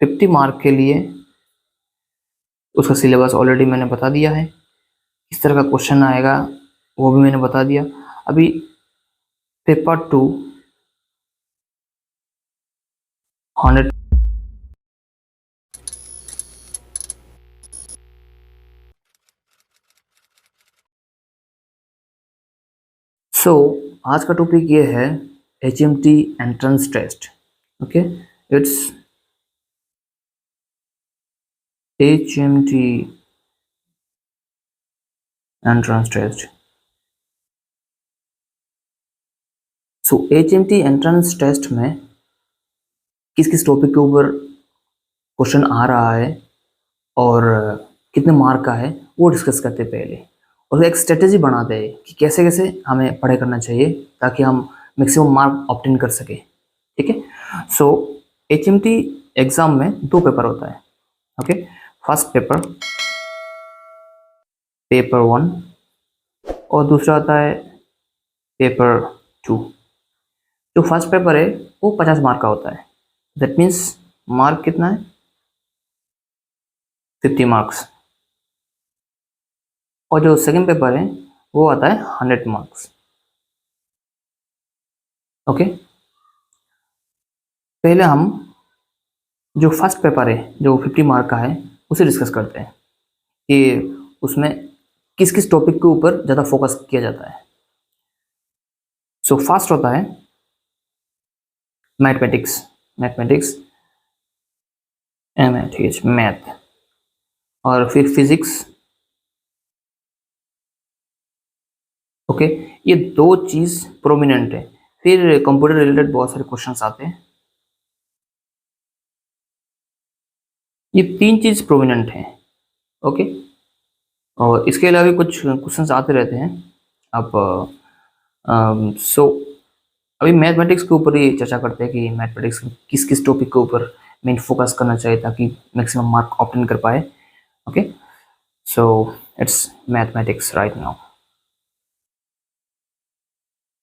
50 mark के लिए उसका सिलेबस ऑलरेडी मैंने बता दिया है, किस तरह का क्वेश्चन आएगा वो भी मैंने बता दिया। अभी पेपर 2 100 आज का टॉपिक ये है HMT entrance test. Okay, it's HMT entrance test. HMT entrance test में किस किस टॉपिक के ऊपर क्वेश्चन आ रहा है और कितने मार्क का है वो डिस्कस करते पहले, और एक स्ट्रेटेजी बनाते हैं कि कैसे कैसे हमें पढ़ाई करना चाहिए ताकि हम मैक्सिमम मार्क ऑब्टेन कर सके। ठीक है, HMT एग्जाम में 2 पेपर होता है। ओके, फर्स्ट पेपर पेपर 1 और दूसरा होता है पेपर 2। जो फर्स्ट पेपर है वो 50 मार्क का होता है, दैट मीन्स मार्क कितना है 50 मार्क्स। और जो सेकंड पेपर है वो आता है 100 मार्क्स। ओके, पहले हम जो फर्स्ट पेपर है जो 50 मार्क का है उसे डिस्कस करते हैं कि उसमें किस किस टॉपिक के ऊपर ज़्यादा फोकस किया जाता है। फर्स्ट होता है मैथमेटिक्स, मैथ, और फिर फिजिक्स। ओके, ये 2 चीज़ प्रोमिनेंट है। फिर कंप्यूटर रिलेटेड बहुत सारे क्वेश्चंस आते हैं। ये 3 चीज़ प्रोमिनेंट हैं। ओके, और इसके अलावा भी कुछ क्वेश्चंस आते रहते हैं। अब अभी मैथमेटिक्स के ऊपर ही चर्चा करते हैं कि मैथमेटिक्स किस किस टॉपिक के ऊपर मेन फोकस करना चाहिए ताकि मैक्सिमम मार्क ऑब्टेन कर पाए। Okay, so it's mathematics right now.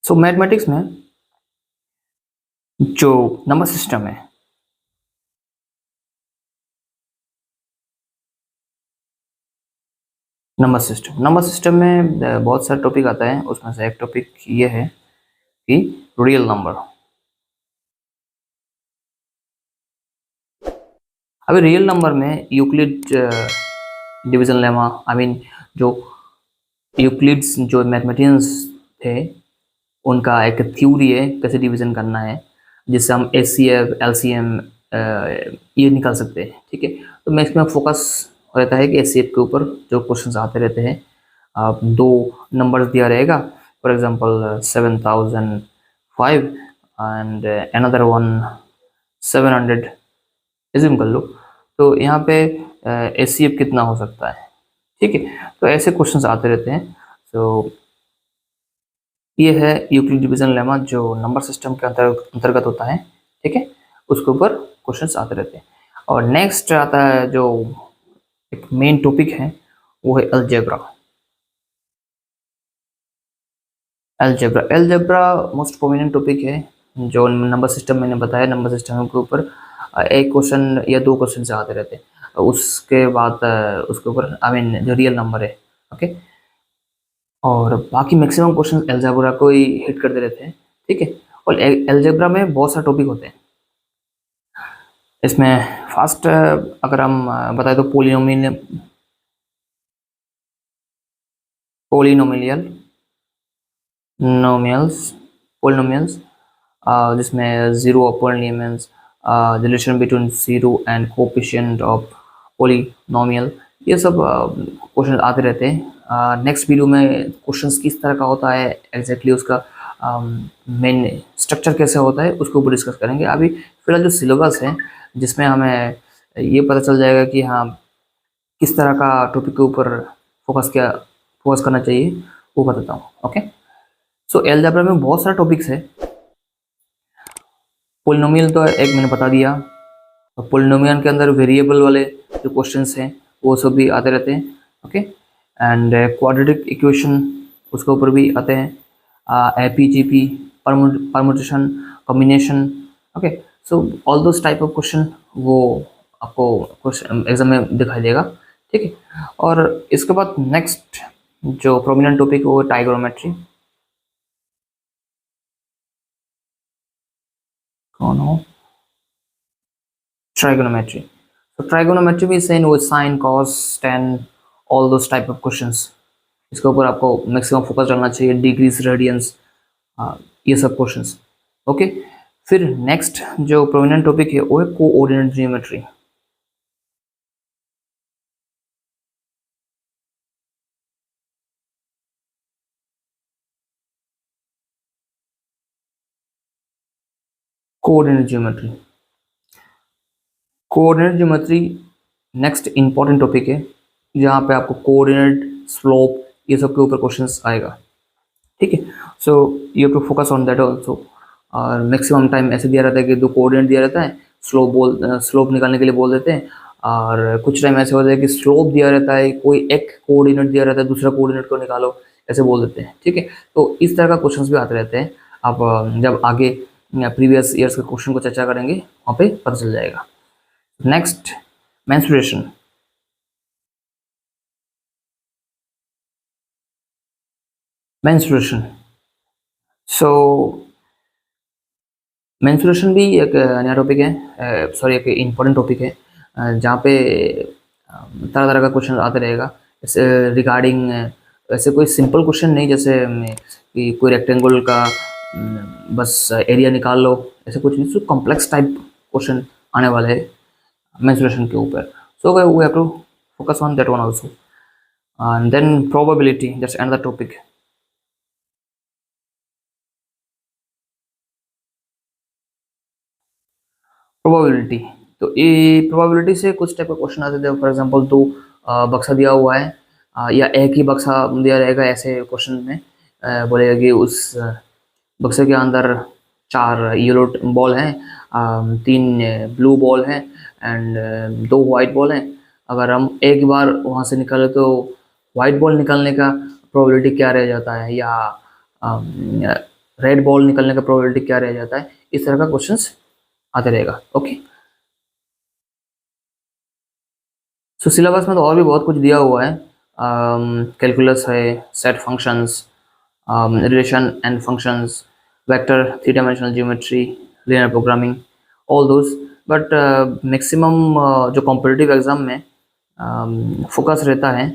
Mathematics में जो नंबर सिस्टम है, नंबर सिस्टम में बहुत सारे टॉपिक आता है। उसमें से एक टॉपिक ये है कि रियल नंबर। अभी रियल नंबर में यूक्लिड डिवीजन लेमा, जो यूक्लिड्स जो मैथमेटिशियंस थे उनका एक थ्योरी है कैसे डिवीजन करना है, जिससे हम HCF LCM ये निकाल सकते हैं। ठीक है, तो मैक्सिमम फोकस रहता है कि HCF के ऊपर जो क्वेश्चंस आते रहते हैं। 2 नंबर्स दिया रहेगा, for example 7005 and another one 700 assume कर लो, तो यहाँ पे HCF कितना हो सकता है। ठीक है, तो ऐसे क्वेश्चंस आते रहते हैं। ये है यूक्लिड डिवीजन लेमा जो नंबर सिस्टम के अंतर्गत होता है। ठीक है, उसके ऊपर क्वेश्चंस आते रहते हैं। और नेक्स्ट आता है जो एक मेन टॉपिक है वो है algebra. Algebra most prominent topic है जो नंबर सिस्टम मैंने बताया। नंबर सिस्टम के ऊपर एक क्वेश्चन या 2 क्वेश्चन से आते रहते हैं। उसके बाद उसके ऊपर जो रियल नंबर है। ओके, और बाकी मैक्सिमम क्वेश्चन अलजेब्रा को ही हिट करते रहते हैं। ठीक है, और अलजेब्रा में बहुत सारे टॉपिक होते हैं। इसमें फर्स्ट अगर हम बताएं तो पोलिनोमियल्स, जिसमें zero of polynomials, relation between zero and coefficient of polynomial, ये सब क्वेश्चन आते रहते हैं। नेक्स्ट वीडियो में क्वेश्चंस किस तरह का होता है एग्जैक्टली उसका मेन स्ट्रक्चर कैसे होता है उसके ऊपर डिस्कस करेंगे। अभी फिलहाल जो सिलेबस है जिसमें हमें ये पता चल जाएगा कि हाँ किस तरह का टॉपिक के ऊपर फोकस करना चाहिए वो बताता हूँ। ओके, अलजेब्रा में बहुत सारे टॉपिक्स है। पोलिनोमियल तो एक मैंने बता दिया, और पोलिनोमियल के अंदर वेरिएबल वाले जो क्वेश्चंस हैं वो सब भी आते रहते हैं। ओके, एंड क्वाड्रेटिक इक्वेशन उसके ऊपर भी आते हैं। APGP, permutation, combination. Okay, so all those type of question वो आपको क्वेश्चन एग्जाम में दिखाई देगा, ठीक है। और इसके बाद नेक्स्ट जो प्रोमिनेंट टॉपिक है वो ट्राइगोनोमेट्री। कौन हो? ट्राइगोनोमेट्री। So trigonometry भी सेम वो sine cos tan all those type of questions, इसके ऊपर आपको मैक्सिमम फोकस डालना चाहिए, डिग्रीज रेडियंस, ये सब क्वेश्चंस। ओके, फिर नेक्स्ट जो प्रोमिनेंट टॉपिक है वो है coordinate geometry. Coordinate geometry, coordinate geometry next important topic है, जहाँ पे आपको कोऑर्डिनेट, स्लोप, ये सब के ऊपर क्वेश्चंस आएगा, ठीक है। So you have to focus on that also. और मैक्सिमम टाइम ऐसे दिया रहता है कि दो कोऑर्डिनेट दिया रहता है, स्लोप निकालने के लिए बोल देते हैं। और कुछ टाइम ऐसे होता है कि स्लोप दिया रहता है, कोई एक कोऑर्डिनेट दिया रहता है, दूसरा कोऑर्डिनेट को निकालो, ऐसे बोल देते हैं, ठीक है। तो इस तरह का क्वेश्चंस भी आते रहते हैं। आप जब आगे प्रीवियस ईयर्स के क्वेश्चन को चर्चा करेंगे वहाँ पे पता चल जाएगा। Next, menstruation। menstruation सो menstruation भी एक नया टॉपिक है, सॉरी एक इम्पोर्टेंट टॉपिक है, जहाँ पे तरह तरह का क्वेश्चन आते रहेगा रिगार्डिंग। वैसे कोई सिंपल क्वेश्चन नहीं, जैसे कि कोई रेक्टेंगल का बस एरिया निकाल लो, ऐसे कुछ नहीं। सो कॉम्प्लेक्स टाइप क्वेश्चन आने वाले हैं menstruation के ऊपर। So we have to focus on that one also. And then probability, that's another topic। Probability, तो ये प्रोबेबिलिटी से कुछ टाइप का क्वेश्चन आते थे। फॉर एग्जांपल दो बक्सा दिया हुआ है, या एक ही बक्सा दिया रहेगा, ऐसे क्वेश्चन में बोलेगा कि उस बक्से के अंदर 4 येलो बॉल हैं, 3 ब्लू बॉल हैं एंड 2 वाइट बॉल हैं। अगर हम एक बार वहाँ से निकालें तो वाइट बॉल निकालने का प्रोबेबिलिटी क्या रह जाता है, या रेड बॉल निकलने का प्रोबेबिलिटी क्या रह जाता है, इस तरह का क्वेश्चंस आते रहेगा। ओके, सो सिलेबस में तो और भी बहुत कुछ दिया हुआ है। कैलकुलस है, set functions, relation and functions, vector, three dimensional geometry, linear programming, all those. But maximum जो कॉम्पिटिटिव एग्जाम में फोकस रहता है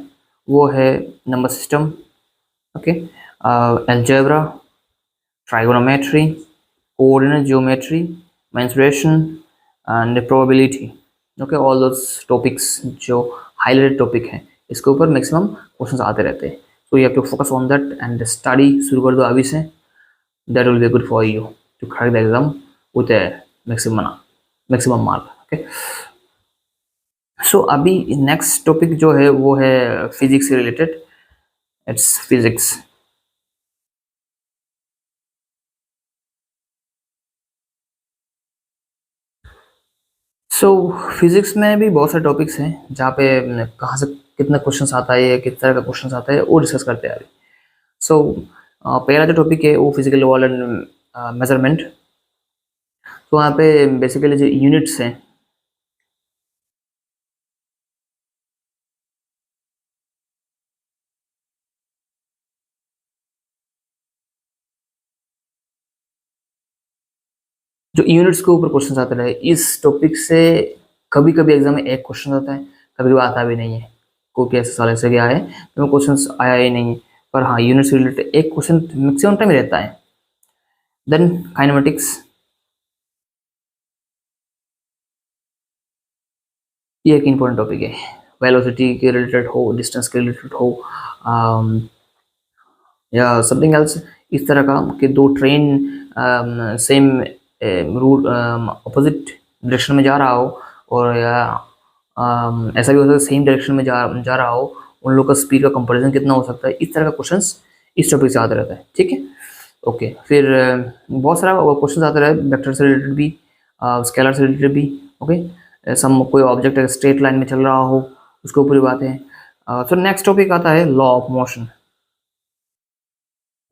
वो है number system, okay, algebra, trigonometry, coordinate geometry, mensuration and probability. Okay, all those topics जो highlighted topic हैं, इसके ऊपर मैक्सिमम क्वेश्चंस आते रहते हैं। So you have to focus on that and study शुरू कर दो अभी से। That will be good for you to crack the exam with maximum mark. Okay, so अभी नेक्स्ट टॉपिक जो है वो है फिजिक्स से related. It's physics. So physics में भी बहुत सारे टॉपिक्स हैं, जहाँ पे कहाँ से कितना क्वेश्चन आता है, किस तरह का क्वेश्चन आता है, वो डिस्कस करते हैं अभी। सो पहला जो टॉपिक है वो फिजिकल वॉल एंड मेजरमेंट। तो वहाँ पे बेसिकली जो यूनिट्स हैं, जो यूनिट्स के ऊपर क्वेश्चन आते रहे, इस टॉपिक से कभी कभी एग्जाम में एक क्वेश्चन आता है, कभी कभी आता भी नहीं है। कोई ऐसा साल ऐसे गया है तो क्वेश्चन आया ही नहीं है, पर हाँ यूनिट से रिलेटेड एक क्वेश्चन मैक्सिमम टाइम रहता है। देन काइनेमेटिक्स, ये एक इम्पोर्टेंट टॉपिक है। वेलोसिटी के रिलेटेड हो, डिस्टेंस के रिलेटेड हो, या समथिंग एल्स, इस तरह का कि दो train same route opposite direction में जा रहा हो, और या ऐसा भी हो सकता है सेम डायरेक्शन में जा रहा हो, उन लोग का स्पीड का कंपैरिजन कितना हो सकता है, इस तरह का क्वेश्चंस इस टॉपिक से आता रहता है, ठीक है। ओके, फिर बहुत सारा क्वेश्चन आता रहा है वेक्टर से रिलेटेड भी, स्केलर से रिलेटेड भी। ओके, सम कोई ऑब्जेक्ट अगर स्ट्रेट लाइन में चल रहा हो उसके ऊपर ही बात है। तो नेक्स्ट टॉपिक आता है law of motion,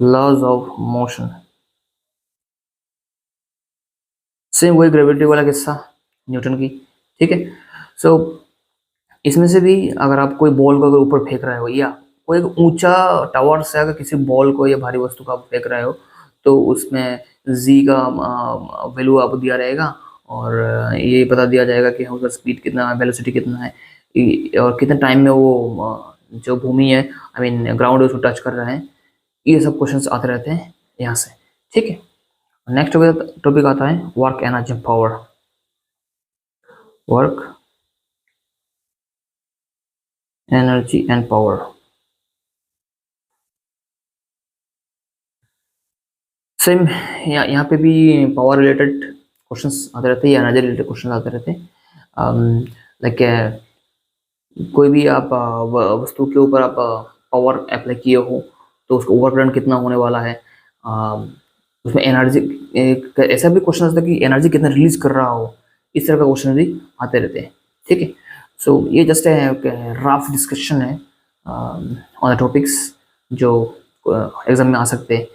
laws of motion. Same वही ग्रेविटी वाला किस्सा न्यूटन की, ठीक है। सो इसमें से भी अगर आप कोई बॉल को अगर ऊपर फेंक रहे हो या कोई एक ऊंचा टावर से अगर किसी बॉल को या भारी वस्तु को आप फेंक रहे हो, तो उसमें जी का वैल्यू आपको दिया रहेगा और ये पता दिया जाएगा कि उसका स्पीड कितना है, वेलोसिटी कितना है, और कितने टाइम में वो जो भूमि है, आई मीन ग्राउंड है, उसको टच कर रहे हैं। ये सब क्वेश्चंस आते रहते हैं यहाँ से, ठीक है। नेक्स्ट टॉपिक आता है work energy power. Work energy and power, same यहाँ पे भी पावर रिलेटेड क्वेश्चंस आते रहते हैं या एनर्जी रिलेटेड क्वेश्चंस आते रहते हैं। लाइक कोई भी आप वस्तु के ऊपर आप पावर अप्लाई किए हो तो उसका ओवरटर्न कितना होने वाला है। उसमें एनर्जी, ऐसा भी क्वेश्चन आता है कि एनर्जी कितना रिलीज कर रहा हो, इस तरह का क्वेश्चन भी आते रहते हैं, ठीक है। सो ये जस्ट रफ डिस्कशन है ऑन द टॉपिक्स जो एग्जाम में आ सकते हैं।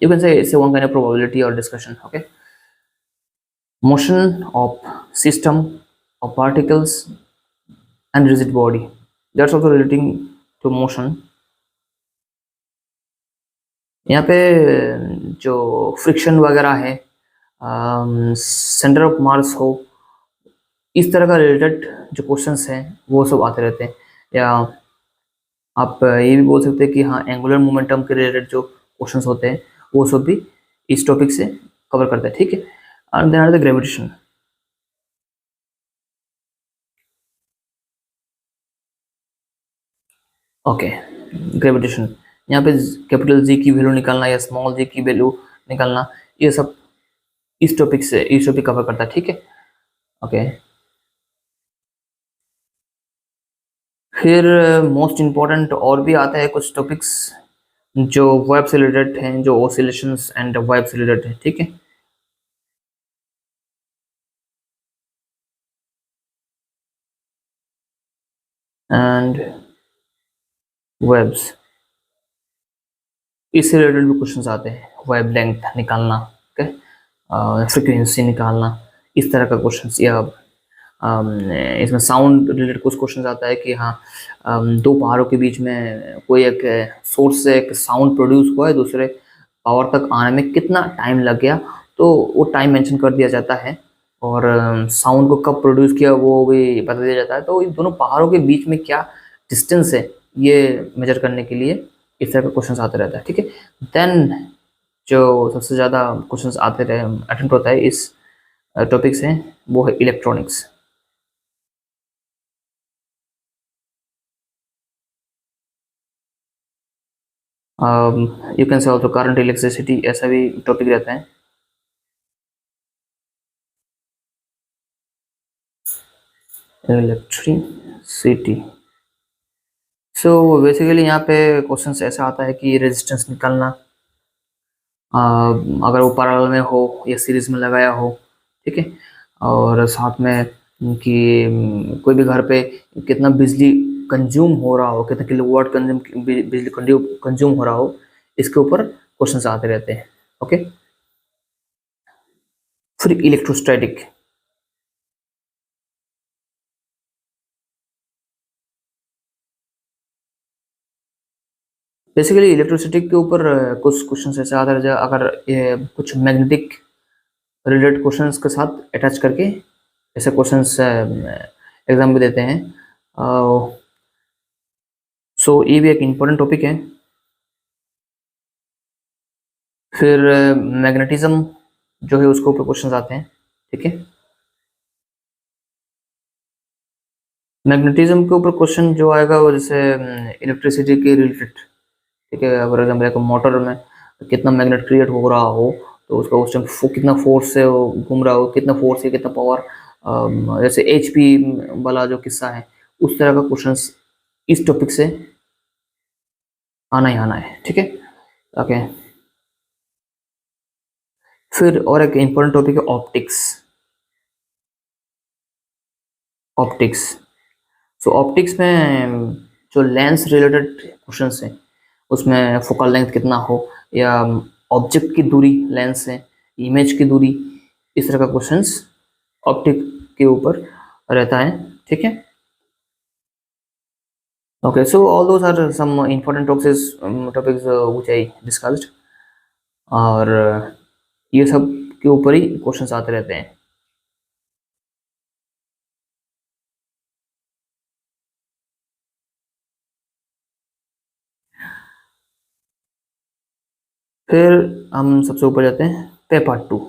You can say it's one kind of probability और discussion, okay. Motion of system of particles and rigid body, that's also relating to motion। यहाँ पे जो फ्रिक्शन वगैरह है, सेंटर ऑफ मास हो, इस तरह का रिलेटेड जो क्वेश्चंस हैं वो सब आते रहते हैं। या आप ये भी बोल सकते हैं कि हाँ, एंगुलर मोमेंटम के रिलेटेड जो क्वेश्चंस होते हैं वो सब भी इस टॉपिक से कवर करते हैं, ठीक है। And then are the gravitation. Okay, gravitation, यहाँ पे कैपिटल जी की वैल्यू निकालना या स्मॉल जी की वैल्यू निकालना, ये सब इस टॉपिक कवर करता है, ठीक है, ओके। फिर मोस्ट इम्पोर्टेंट और भी आता है कुछ टॉपिक्स जो वेब से रिलेटेड हैं, जो ऑसिलेशंस एंड वेब से रिलेटेड है, ठीक है। एंड वेब्स, इससे रिलेटेड भी क्वेश्चंस आते हैं, वेब लेंथ निकालना, ओके, फ्रीक्वेंसी निकालना, इस तरह का क्वेश्चंस। या इसमें साउंड रिलेटेड कुछ क्वेश्चन आता है कि हाँ, दो पहाड़ों के बीच में कोई एक सोर्स से एक साउंड प्रोड्यूस हुआ है, दूसरे पावर तक आने में कितना टाइम लग गया, तो वो टाइम मेंशन कर दिया जाता है और साउंड को कब प्रोड्यूस किया वो भी बता दिया जाता है। तो इन दोनों पहाड़ों के बीच में क्या डिस्टेंस है, ये मेजर करने के लिए इस तरह का क्वेश्चन आते रहता है, ठीक है। देन जो सबसे ज़्यादा क्वेश्चन आते रहे अटेम्प्ट होता है इस टॉपिक से, वो है इलेक्ट्रॉनिक्स। यू कैन से ऑल्सो करंट, इलेक्ट्रिसिटी, ऐसा भी टॉपिक रहता है। इलेक्ट्रिसिटी, सो बेसिकली यहाँ पे क्वेश्चंस ऐसा आता है कि रेजिस्टेंस निकालना, अगर वो पैरेलल में हो या सीरीज में लगाया हो, ठीक है। और साथ में कि कोई भी घर पे कितना बिजली कंज्यूम हो रहा हो, कितना किलोवाट बिजली कंज्यूम हो रहा हो, इसके ऊपर क्वेश्चंस आते रहते हैं, ओके। फिर इलेक्ट्रोस्टैटिक, बेसिकली इलेक्ट्रिसिटी के ऊपर कुछ क्वेश्चन ऐसे आते हैं अगर कुछ मैग्नेटिक रिलेटेड क्वेश्चंस के साथ अटैच करके ऐसे क्वेश्चंस एग्जाम में देते हैं। सो ये भी एक इम्पोर्टेंट टॉपिक है। फिर मैग्नेटिज्म जो है उसके ऊपर क्वेश्चंस आते हैं, ठीक है। मैग्नेटिज्म के ऊपर क्वेश्चन जो आएगा वो जैसे इलेक्ट्रिसिटी के रिलेटेड, ठीक है। फॉर एग्जाम्पल एक मोटर में कितना मैग्नेट क्रिएट हो रहा हो, तो उसका उस टाइम कितना फोर्स से वो घूम रहा हो, कितना फोर्स है, कितना पावर, जैसे HP वाला जो किस्सा है, उस तरह का क्वेश्चंस इस टॉपिक से आना ही आना है, ठीक है, ओके। फिर और एक इम्पोर्टेंट टॉपिक है ऑप्टिक्स। ऑप्टिक्स, सो ऑप्टिक्स में जो लेंस रिलेटेड क्वेश्चंस हैं, उसमें फोकल लेंथ कितना हो या ऑब्जेक्ट की दूरी लेंस से, इमेज की दूरी, इस तरह का क्वेश्चंस ऑप्टिक के ऊपर रहता है, ठीक है। Okay, so all those are some important topics which I discussed, और ये सब के ऊपर ही क्वेश्चंस आते रहते हैं। फिर हम सबसे ऊपर जाते हैं पेपर 2।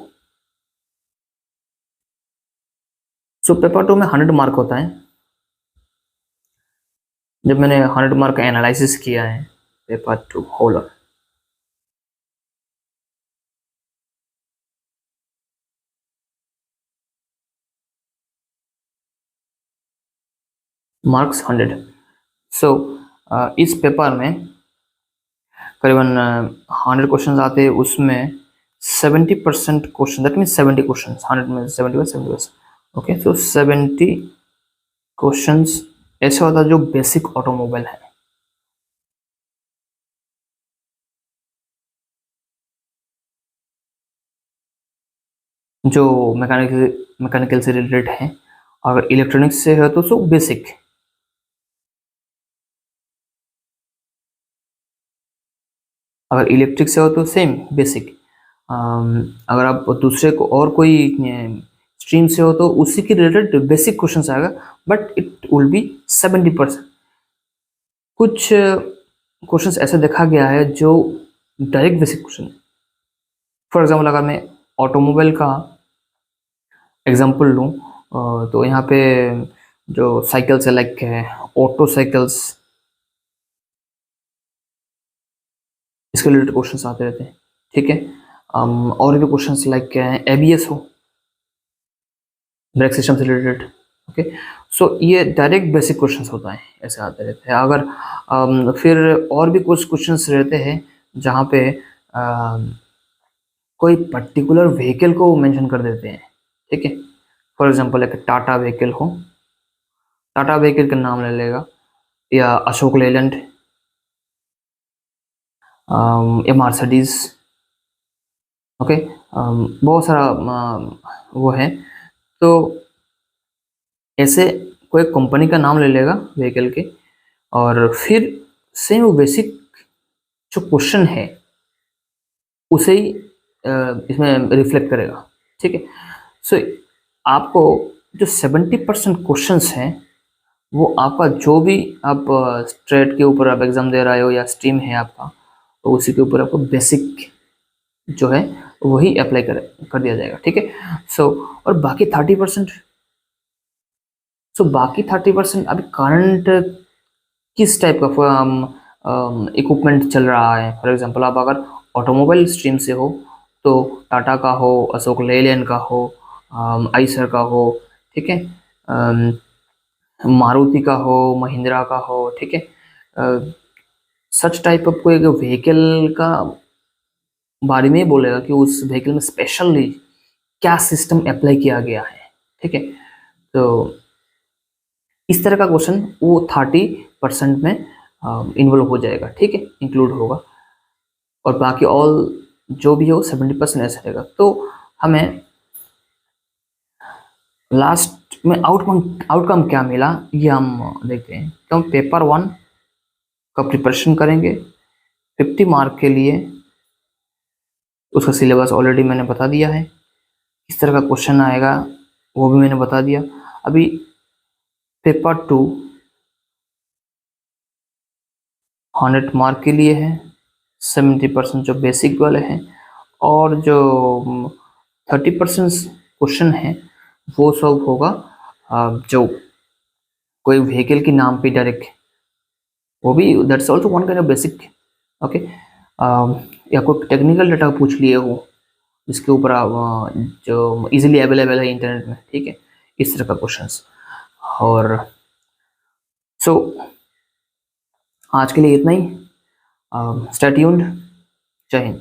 सो पेपर 2 में 100 मार्क होता है। जब मैंने 100 मार्क का एनालिसिस किया है, पेपर 2 होल मार्क्स 100। सो इस पेपर में करीबन 100 क्वेश्चन आते हैं, उसमें 70% क्वेश्चन, दैट मीन 70 क्वेश्चन, 100 में 70 ओके। सो 70 क्वेश्चंस ऐसा होता है जो बेसिक ऑटोमोबाइल है, जो मैकेनिकल से रिलेटेड है। अगर इलेक्ट्रॉनिक्स से है तो सो बेसिक, अगर इलेक्ट्रिक से हो तो सेम बेसिक। अगर आप दूसरे को और कोई स्ट्रीम से हो तो उसी के रिलेटेड बेसिक क्वेश्चन आएगा, बट इट विल बी 70%। कुछ क्वेश्चंस ऐसे देखा गया है जो direct basic question. For example अगर मैं ऑटोमोबाइल का एग्जांपल लूँ, तो यहाँ पे जो साइकिल्स है, लाइक ऑटो साइकिल्स, इसके रिलेटेड क्वेश्चंस आते रहते हैं, ठीक है। और भी क्वेश्चंस लाइक एबीएस हो, ब्रेक सिस्टम से रिलेटेड, ओके। सो ये डायरेक्ट बेसिक क्वेश्चंस होता है, ऐसे आते रहते हैं। अगर फिर और भी कुछ क्वेश्चंस रहते हैं जहाँ पे कोई पर्टिकुलर व्हीकल को मेंशन कर देते हैं, ठीक है। फॉर एग्जांपल एक टाटा व्हीकल हो, टाटा व्हीकल का नाम ले लेगा, या अशोक लेलैंड, या मर्सिडीज, ओके। बहुत सारा वो है। तो ऐसे कोई कंपनी का नाम ले लेगा व्हीकल के, और फिर सेम वो बेसिक जो क्वेश्चन है उसे ही इसमें रिफ्लेक्ट करेगा, ठीक है। सो आपको जो 70% क्वेश्चंस हैं, वो आपका जो भी आप स्ट्रेट के ऊपर आप एग्जाम दे रहे हो या स्ट्रीम है आपका, तो उसी के ऊपर आपको बेसिक जो है वही अप्लाई कर दिया जाएगा, ठीक है। सो और बाकी 30%, सो बाकी 30% अभी करंट किस टाइप का इक्विपमेंट चल रहा है। फॉर एग्जांपल आप अगर ऑटोमोबाइल स्ट्रीम से हो तो टाटा का हो, अशोक लेलैंड का हो, आइसर का हो, ठीक है, मारुति का हो, महिंद्रा का हो, ठीक है। सच टाइप ऑफ कोई व्हीकल का बारे में ही बोलेगा कि उस व्हीकल में स्पेशली क्या सिस्टम अप्लाई किया गया है, ठीक है। तो इस तरह का क्वेश्चन वो 30% में इन्वॉल्व हो जाएगा, ठीक है, इंक्लूड होगा। और बाकी ऑल जो भी हो 70% ऐसा रहेगा। तो हमें लास्ट में आउटकम क्या मिला ये हम देखते हैं। तो हम पेपर 1 का प्रिपरेशन करेंगे 50 मार्क के लिए। उसका सिलेबस ऑलरेडी मैंने बता दिया है, किस तरह का क्वेश्चन आएगा वो भी मैंने बता दिया। अभी पेपर 2 100 मार्क के लिए है, 70% जो बेसिक वाले हैं, और जो 30% क्वेश्चन है वो सब होगा जो कोई व्हीकल के नाम पे डायरेक्ट, वो भी that's also one kind of basic, okay. या कोई टेक्निकल डाटा पूछ लिए हो जिसके ऊपर आप जो इजीली अवेलेबल है इंटरनेट में, ठीक है, इस तरह का क्वेश्चंस। और सो आज के लिए इतना ही। Stay tuned. जय हिंद।